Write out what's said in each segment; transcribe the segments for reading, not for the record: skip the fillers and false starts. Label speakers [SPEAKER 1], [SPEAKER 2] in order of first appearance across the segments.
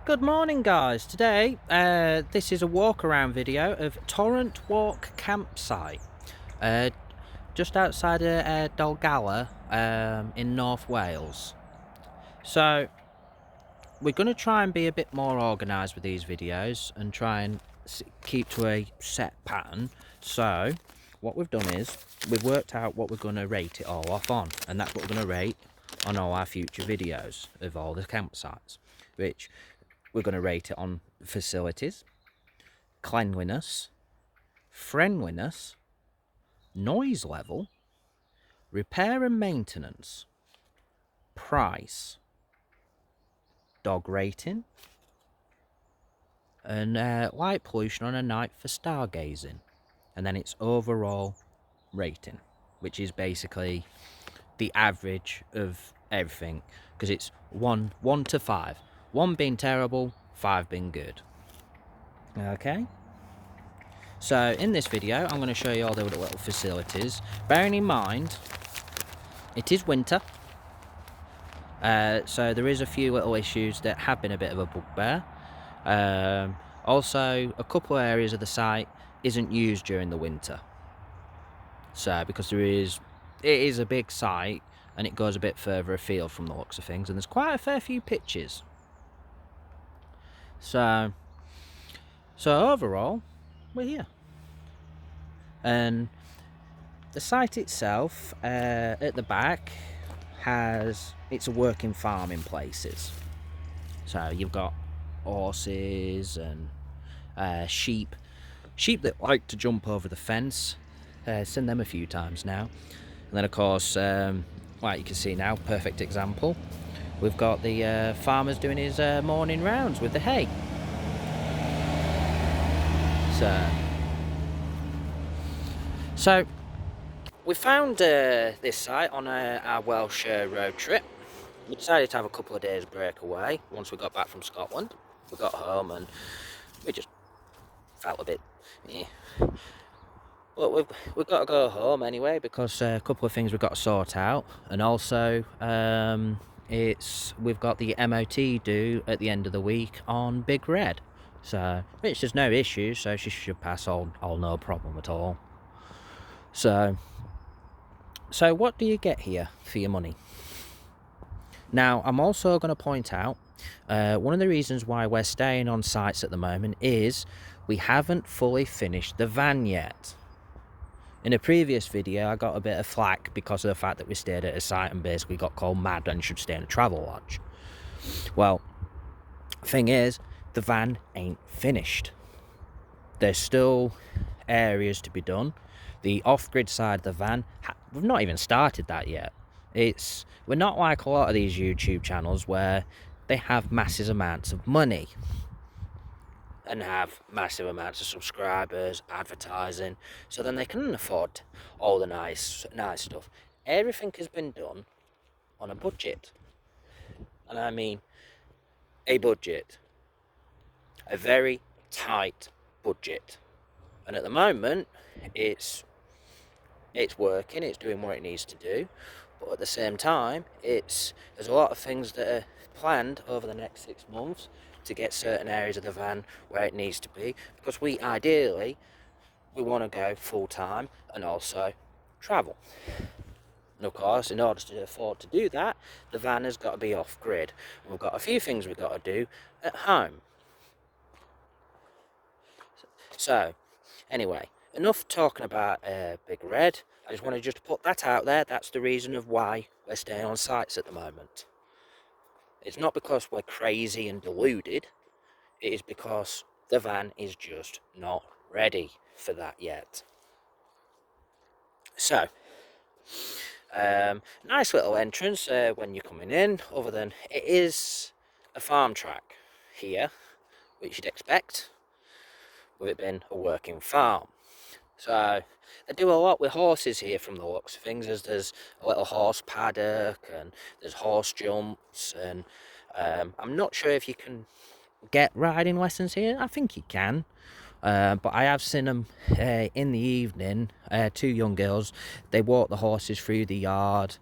[SPEAKER 1] Good morning, guys. Today this is a walk around video of Torrent Walk Campsite, uh, just outside of dollgulle, in North Wales. So we're going to try and be a bit more organised with these videos and try and keep to a set pattern. So what we've done is we've worked out what we're going to rate it all off on, and that's what we're going to rate on all our future videos of all the campsites, which we're going to rate it on facilities, cleanliness, friendliness, noise level, repair and maintenance, price, dog rating, and light pollution on a night for stargazing. And then it's overall rating, which is basically the average of everything, because it's one to 5. 1 being terrible, 5 being good. Okay. So in this video, I'm going to show you all the little facilities. Bearing in mind, it is winter. So there is a few little issues that have been a bit of a bugbear. Also, a couple of areas of the site isn't used during the winter. So because it is a big site and it goes a bit further afield from the looks of things, and there's quite a fair few pitches. So overall, we're here. And the site itself, at the back, it's a working farm in places. So you've got horses and sheep that like to jump over the fence. Seen them a few times now. And then of course, like you can see now, perfect example, we've got the farmer's doing his morning rounds with the hay. So we found this site on our Welsh road trip. We decided to have a couple of days break away once we got back from Scotland. We got home and we just felt a bit but we've got to go home anyway, because a couple of things we've got to sort out, and also we've got the MOT due at the end of the week on Big Red. So, which there's no issue, so she should pass all no problem at all. So what do you get here for your money? Now, I'm also going to point out, one of the reasons why we're staying on sites at the moment is we haven't fully finished the van yet. In a previous video, I got a bit of flack because of the fact that we stayed at a site and basically got called mad and should stay in a travel lodge. Well, thing is, the van ain't finished. There's still areas to be done. The off-grid side of the van, we've not even started that yet. We're not like a lot of these YouTube channels where they have massive amounts of money and have massive amounts of subscribers, advertising, so then they can afford all the nice stuff. Everything has been done on a budget, and I mean a budget. A very tight budget, and at the moment it's working, it's doing what it needs to do, but at the same time there's a lot of things that are planned over the next 6 months to get certain areas of the van where it needs to be, because we want to go full time and also travel. And of course, in order to afford to do that, the van has got to be off grid, and we've got a few things we've got to do at home. So, anyway, enough talking about Big Red. I just wanted to put that out there. That's the reason of why we're staying on sites at the moment. It's not because we're crazy and deluded. It is because the van is just not ready for that yet. So, nice little entrance when you're coming in, other than it is a farm track here, which you'd expect, with it being a working farm. So they do a lot with horses here from the looks of things, as there's a little horse paddock and there's horse jumps, and I'm not sure if you can get riding lessons here. I think you can, but I have seen them in the evening. 2 young girls, they walk the horses through the yard.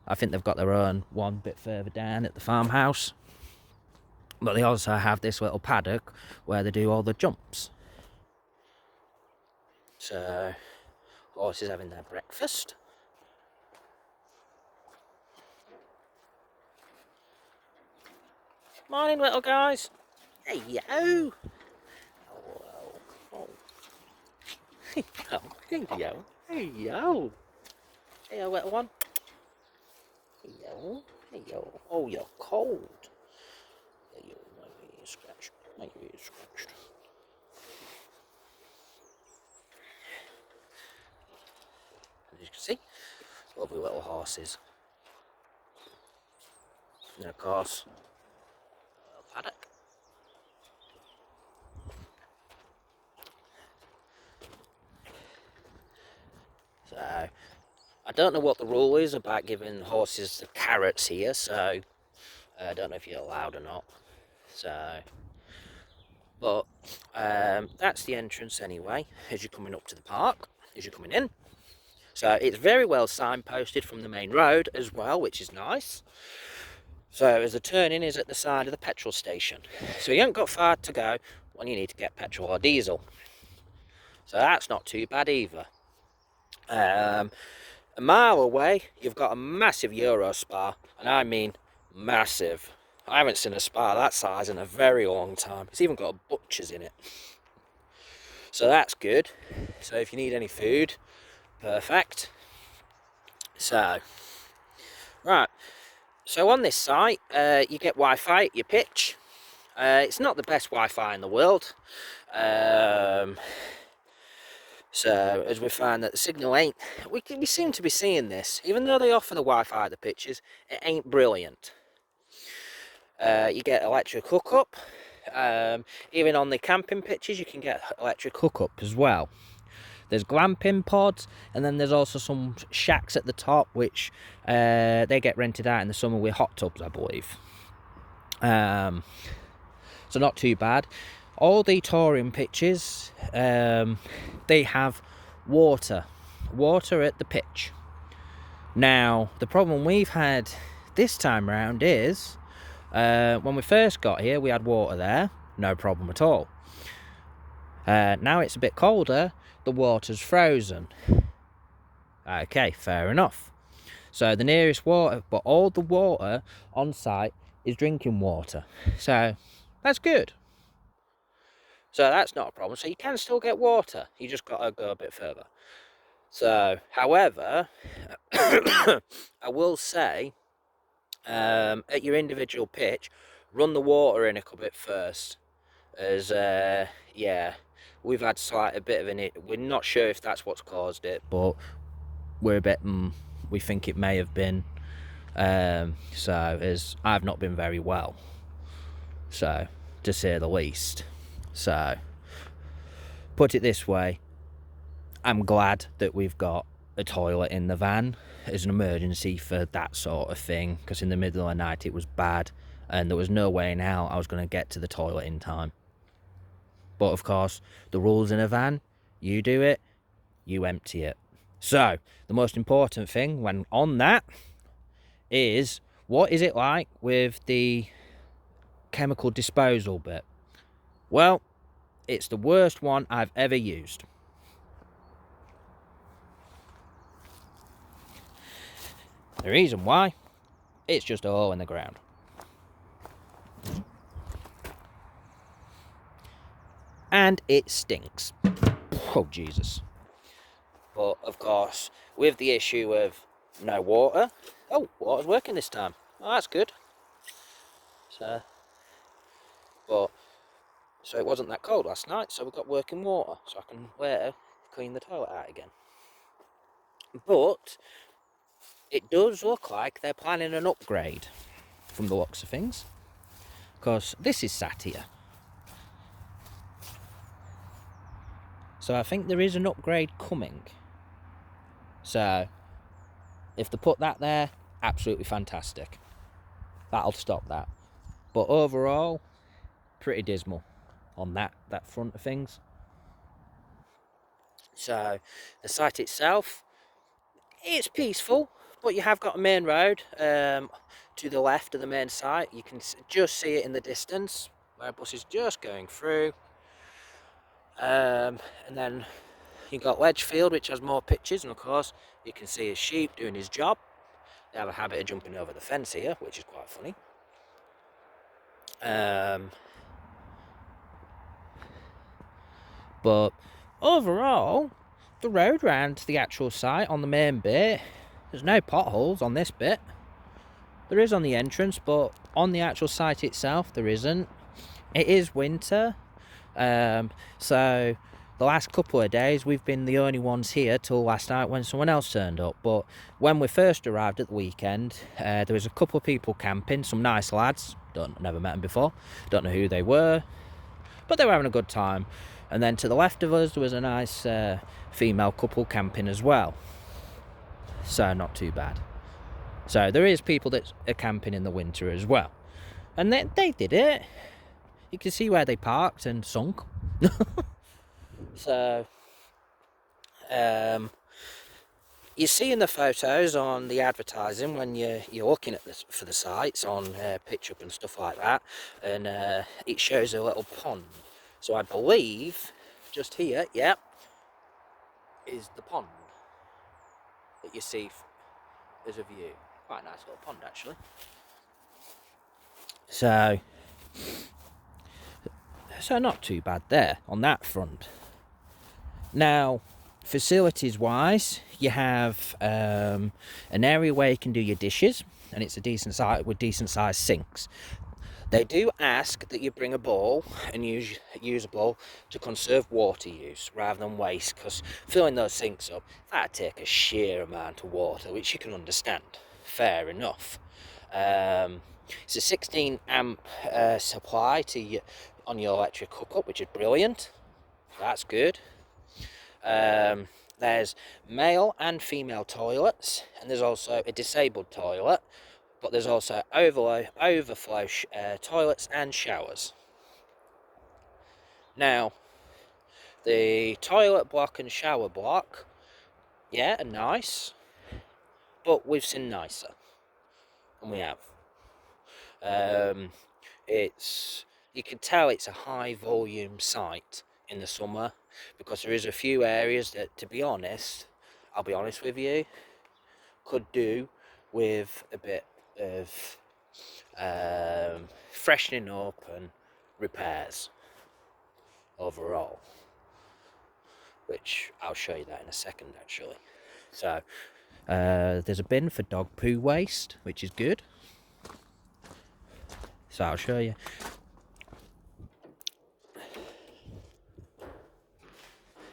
[SPEAKER 1] I think they've got their own one bit further down at the farmhouse. But they also have this little paddock where they do all the jumps. So, horses having their breakfast. Morning, little guys. Hey, yo. Oh. Hey, yo. Hey, yo. Hey, yo. Hey, yo, little one. Hey, yo. Hey, yo. Oh, you're cold. Hey, yo, my ear scratched. My ear scratched. As you can see, lovely little horses. And of course, a paddock. So, I don't know what the rule is about giving horses the carrots here, so I don't know if you're allowed or not. So, but that's the entrance anyway, as you're coming up to the park, as you're coming in. So it's very well signposted from the main road as well, which is nice. So as the turning is at the side of the petrol station. So you haven't got far to go when you need to get petrol or diesel. So that's not too bad either. A mile away, you've got a massive Euro Spa, and I mean massive. I haven't seen a spa that size in a very long time. It's even got a butcher's in it. So that's good. So if you need any food, perfect. So, right. So on this site, you get Wi-Fi at your pitch. It's not the best Wi-Fi in the world. So as we find that the signal ain't, we seem to be seeing this, even though they offer the Wi-Fi at the pitches, it ain't brilliant. You get electric hookup. Even on the camping pitches, you can get electric hookup as well. There's glamping pods, and then there's also some shacks at the top, which they get rented out in the summer with hot tubs, I believe. So not too bad. All the touring pitches, they have water at the pitch. Now, the problem we've had this time round is, when we first got here, we had water there, no problem at all. Now it's a bit colder, the water's frozen. Okay, fair enough. So the nearest water, but all the water on site is drinking water. So that's good. So that's not a problem. So you can still get water. You just got to go a bit further. So, however, I will say, at your individual pitch, run the water in a bit first. As, yeah, we've had a bit of an... We're not sure if that's what's caused it, but we're a bit... we think it may have been. So, as I've not been very well. So, to say the least. So, put it this way, I'm glad that we've got a toilet in the van as an emergency for that sort of thing, because in the middle of the night it was bad and there was no way in hell I was going to get to the toilet in time. But of course, the rules in a van, you do it, you empty it. So, the most important thing when on that is, what is it like with the chemical disposal bit? Well, it's the worst one I've ever used. The reason why, it's just a hole in the ground. And it stinks. Oh, Jesus. But, of course, with the issue of no water... Oh, water's working this time. Oh, that's good. So it wasn't that cold last night, so we got working water, so I can later clean the toilet out again. But it does look like they're planning an upgrade from the looks of things, because this is sat here. So I think there is an upgrade coming. So if they put that there, absolutely fantastic. That'll stop that. But overall, pretty dismal on that front of things. So the site itself, it's peaceful, But you have got a main road to the left of the main site. You can just see it in the distance where a bus is just going through. And then you've got Ledgefield, which has more pitches, and of course you can see a sheep doing his job. They have a habit of jumping over the fence here, which is quite funny. But overall, the road round to the actual site on the main bit, there's no potholes on this bit. There is on the entrance, but on the actual site itself there isn't. It is winter, so the last couple of days we've been the only ones here till last night when someone else turned up. But when we first arrived at the weekend, there was a couple of people camping, some nice lads. Never met them before, don't know who they were, but they were having a good time. And then to the left of us there was a nice female couple camping as well, so not too bad. So there is people that are camping in the winter as well, and they did it. You can see where they parked and sunk. So you see in the photos on the advertising when you're looking at this for the sites on PitchUp and stuff like that, and it shows a little pond. So I believe just here, yep, is the pond that you see as a view. Quite a nice little pond actually. So not too bad there on that front. Now, facilities wise, you have an area where you can do your dishes, and it's a decent size with decent sized sinks. They do ask that you bring a bowl and use a bowl to conserve water use rather than waste, because filling those sinks up, that'd take a sheer amount of water, which you can understand. Fair enough. It's a 16 amp supply on your electric hookup, which is brilliant. That's good. There's male and female toilets, and there's also a disabled toilet, but there's also overflow toilets and showers. Now, the toilet block and shower block, yeah, are nice, but we've seen nicer, and we have. You can tell it's a high volume site in the summer, because there is a few areas that, to be honest, I'll be honest with you, could do with a bit of freshening up and repairs overall, which I'll show you that in a second actually. So there's a bin for dog poo waste, which is good, so I'll show you.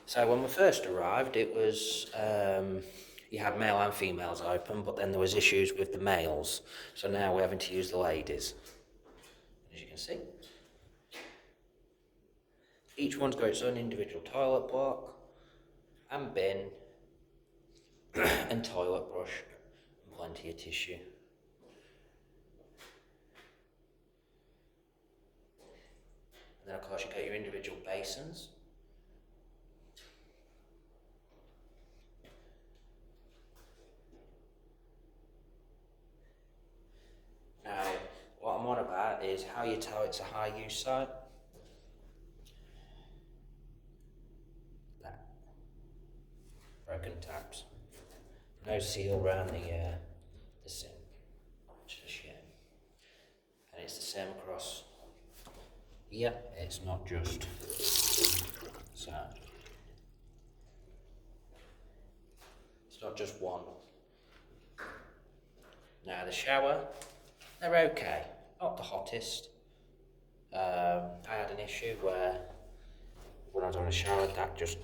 [SPEAKER 1] So when we first arrived, it was you had male and females open, but then there was issues with the males, so now we're having to use the ladies, as you can see. Each one's got its own individual toilet block and bin and toilet brush and plenty of tissue. And then of course you get your individual basins. Now, what I'm on about is how you tell it's a high use site. That. Broken taps. No seal around the sink, which is a shame. And it's the same across. Yep, it's not just so. It's not just one. Now the shower, they're okay, not the hottest. I had an issue where when I was on a shower, that just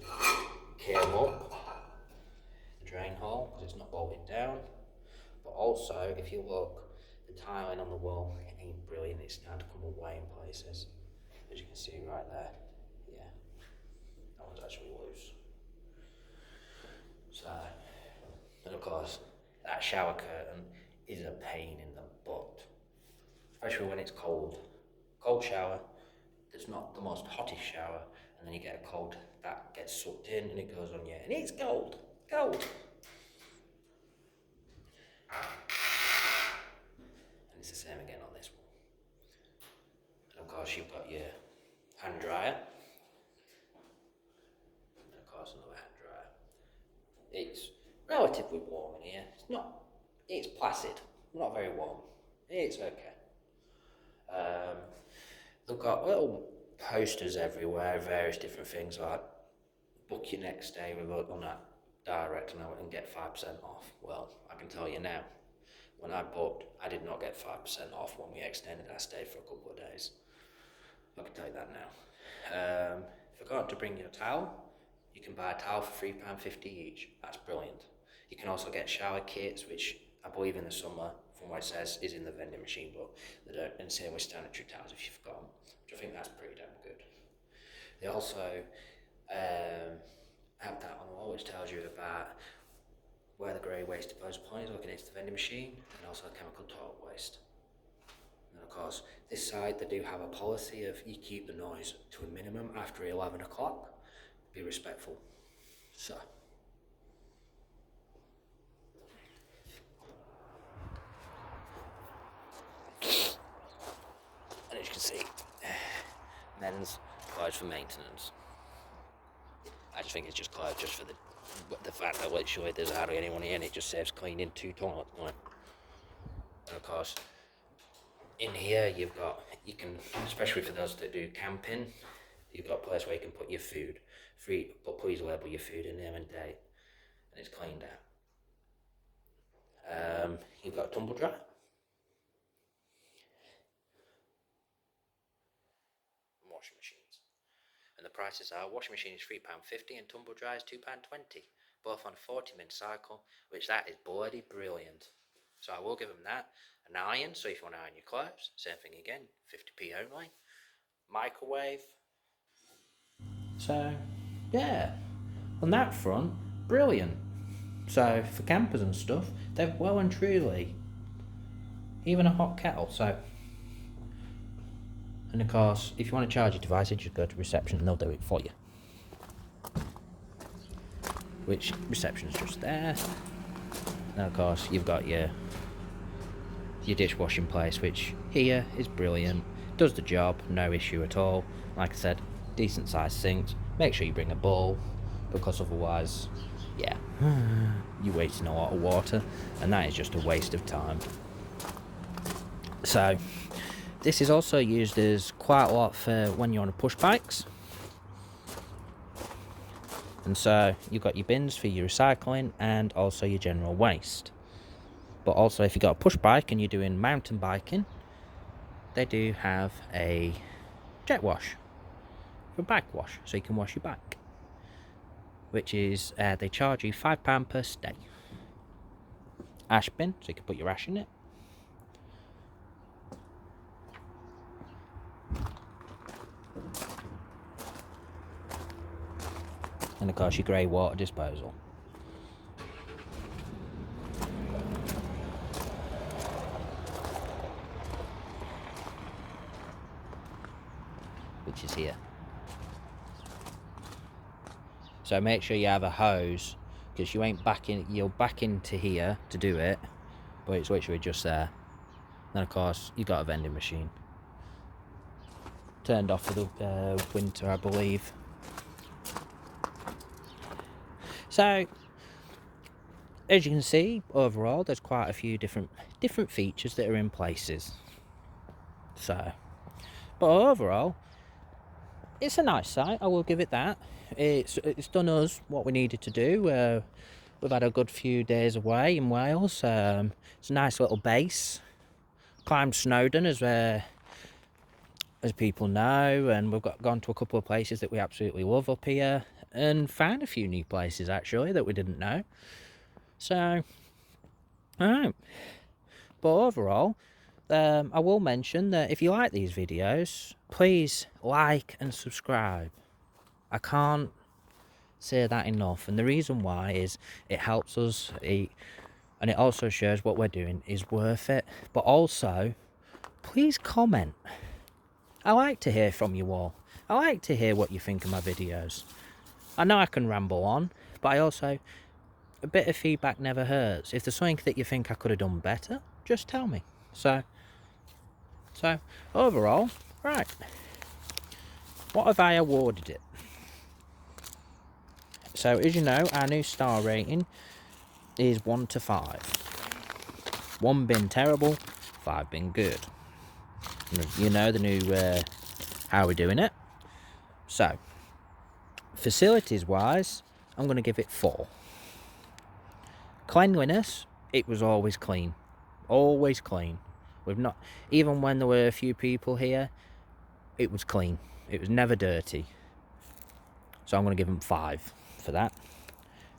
[SPEAKER 1] came up the drain hole because it's not bolted down. But also, if you look, the tiling on the wall ain't brilliant. It's starting to come away in places, as you can see right there. Yeah, that one's actually loose. So, and of course, that shower curtain is a pain in the butt, especially when it's cold. Cold shower, it's not the most hottest shower, and then you get a cold that gets sucked in and it goes on you, and it's cold. it's the same again on this one. And of course you've got your hand dryer, and of course another hand dryer. It's relatively warm in here. It's placid, not very warm. It's okay. They've got little posters everywhere, various different things like book your next day on that direct now and get 5% off. Well, I can tell you now, when I booked, I did not get 5% off when we extended our stay for a couple of days. I can tell you that now. If I got to bring your towel, you can buy a towel for £3.50 each. That's brilliant. You can also get shower kits, which I believe in the summer, from what it says, is in the vending machine, but they don't, and same with sanitary towels if you've got them, which I think that's pretty damn good. They also have that on the wall which tells you about where the grey waste disposal point is looking into the vending machine, and also chemical toilet waste. And of course, this side they do have a policy of you keep the noise to a minimum after 11 o'clock. Be respectful. So. And as you can see, men's clothes for maintenance. I just think it's just clothes just for the fact that literally there's hardly anyone here and it just saves cleaning 2 toilets. And of course, in here you can, especially for those that do camping, you've got a place where you can put your food. Free, but please label your food in name and date, and it's cleaned out. You've got a tumble dryer. Washing machines. And the prices are, washing machine is £3.50 and tumble dryer is £2.20. Both on a 40-minute cycle, which that is bloody brilliant. So I will give them that. An iron, so if you want to iron your clothes, same thing again, 50p only. Microwave. So, yeah, on that front, brilliant. So for campers and stuff, they're well and truly, even a hot kettle. So, and of course, if you want to charge your device, you just go to reception and they'll do it for you. Which reception's just there. And of course, you've got your dishwashing place, which here is brilliant. Does the job, no issue at all. Like I said, decent sized sinks. Make sure you bring a bowl, because otherwise, yeah, you're wasting a lot of water, and that is just a waste of time. So, this is also used as quite a lot for when you're on push bikes. And so, you've got your bins for your recycling and also your general waste. But also, if you've got a push bike and you're doing mountain biking, they do have a jet wash for bike wash, so you can wash your bike, which is they charge you £5 per stay. Ash bin, so you can put your ash in it. And of course your grey water disposal. Which is here. So make sure you have a hose, because you'll back into here to do it, but it's literally just there. Then of course you've got a vending machine. Turned off for the winter, I believe. So, as you can see, overall there's quite a few different features that are in places. So, but overall, it's a nice site, I will give it that. It's done us what we needed to do. We've had a good few days away in Wales. It's a nice little base. Climbed Snowdon as people know, and we've gone to a couple of places that we absolutely love up here, and found a few new places actually that we didn't know. So, alright. But overall, I will mention that if you like these videos, please like and subscribe. I can't say that enough, and the reason why is it helps us, and it also shows what we're doing is worth it. But also, please comment. I like to hear from you all. I like to hear what you think of my videos. I know I can ramble on, but a bit of feedback never hurts. If there's something that you think I could have done better, just tell me. So, So overall, right, what have I awarded it? So as you know, our new star rating is 1 to 5. 1 being terrible, 5 being good. You know the new how we're doing it. So facilities wise, I'm going to give it 4. Cleanliness, it was always clean. Always clean. We've not, even when there were a few people here, it was clean. It was never dirty. So I'm going to give them 5 for that.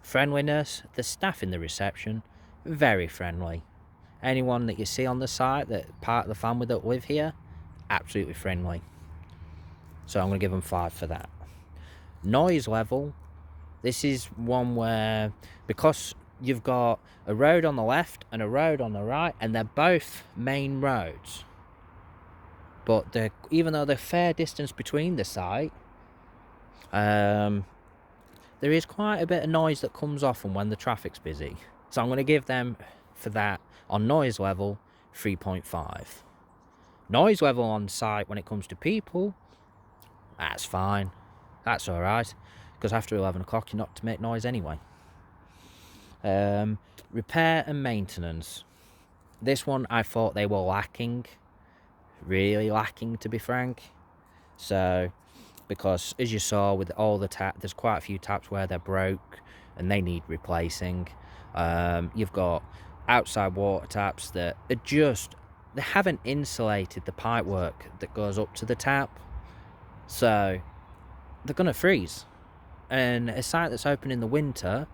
[SPEAKER 1] Friendliness, the staff in the reception, very friendly. Anyone that you see on the site, that part of the family that live here, absolutely friendly. So I'm going to give them 5 for that. Noise level, this is one where, because you've got a road on the left and a road on the right, and they're both main roads, but even though they're fair distance between the site, there is quite a bit of noise that comes off and when the traffic's busy. So I'm going to give them, for that, on noise level, 3.5. Noise level on site when it comes to people, that's fine. That's alright. Because after 11 o'clock, you're not to make noise anyway. Repair and maintenance. This one, I thought they were lacking. Really lacking, to be frank. So, because as you saw with all the taps, there's quite a few taps where they're broke and they need replacing. You've got outside water taps that are just, they haven't insulated the pipework that goes up to the tap, so they're gonna freeze. And a site that's open in the winter,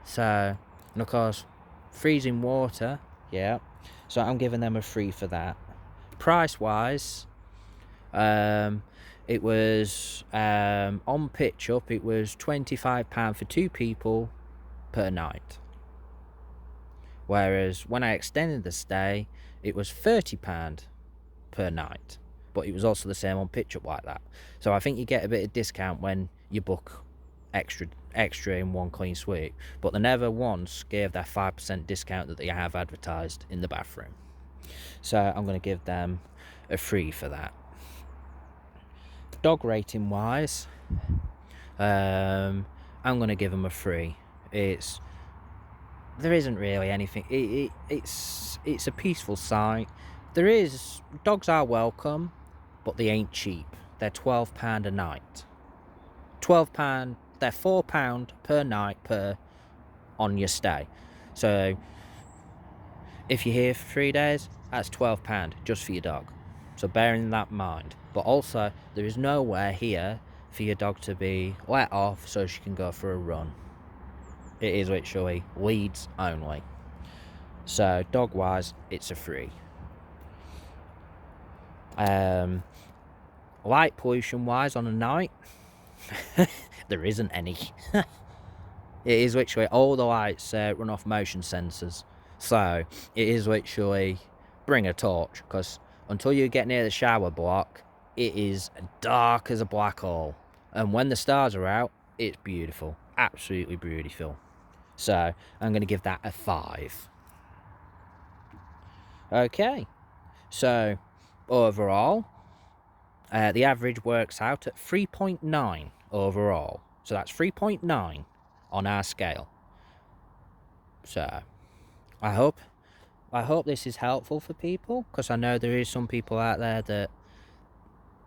[SPEAKER 1] so, and of course freezing water, yeah, so I'm giving them a 3 for that. Price wise, it was on pitch up, it was £25 for 2 people per night, whereas when I extended the stay, it was £30 per night, but it was also the same on pitch up like that. So I think you get a bit of discount when you book extra in one clean sweep, but they never once gave that 5% discount that they have advertised in the bathroom. So I'm going to give them a 3 for that. Dog rating wise, I'm going to give them a 3. There isn't really anything. It's a peaceful site. Dogs are welcome, but they ain't cheap. They're £12 a night. £12. They're £4 per night on your stay. So if you're here for 3 days, that's £12 just for your dog. So bearing that in mind. But also, there is nowhere here for your dog to be let off so she can go for a run. It is literally leads only. So dog wise, it's a 3. Light pollution wise on a night, there isn't any. It is literally all the lights run off motion sensors. So it is literally bring a torch, because until you get near the shower block, it is dark as a black hole. And when the stars are out, it's beautiful. Absolutely beautiful. So I'm going to give that a 5. Okay. So overall, the average works out at 3.9 overall. So that's 3.9 on our scale. So I hope this is helpful for people, because I know there is some people out there that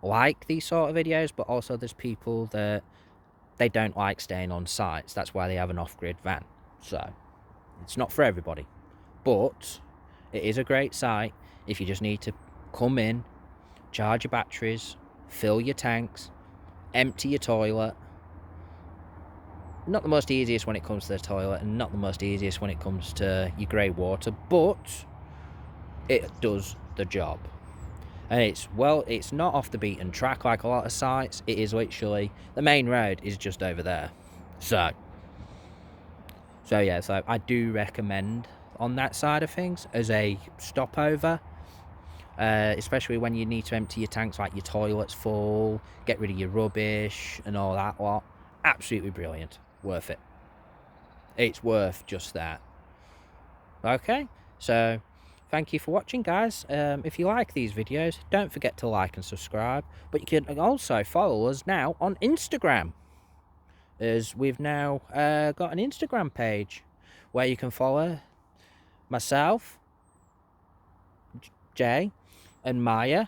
[SPEAKER 1] like these sort of videos, but also there's people that they don't like staying on sites. That's why they have an off-grid van. So it's not for everybody, but it is a great site if you just need to come in, charge your batteries, fill your tanks, empty your toilet. Not the most easiest when it comes to the toilet, and not the most easiest when it comes to your grey water, but it does the job. And it's not off the beaten track like a lot of sites. It is literally, the main road is just over there. So yeah, so I do recommend on that side of things as a stopover, especially when you need to empty your tanks, like your toilet's full, get rid of your rubbish and all that lot. Absolutely brilliant. Worth it. It's worth just that. Okay, so thank you for watching, guys. If you like these videos, don't forget to like and subscribe. But you can also follow us now on Instagram, as we've now got an Instagram page where you can follow myself, Jay, and Maya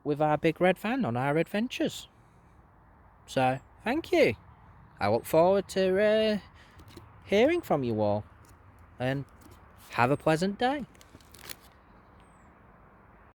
[SPEAKER 1] with our big red van on our adventures. So, thank you. I look forward to hearing from you all, and have a pleasant day.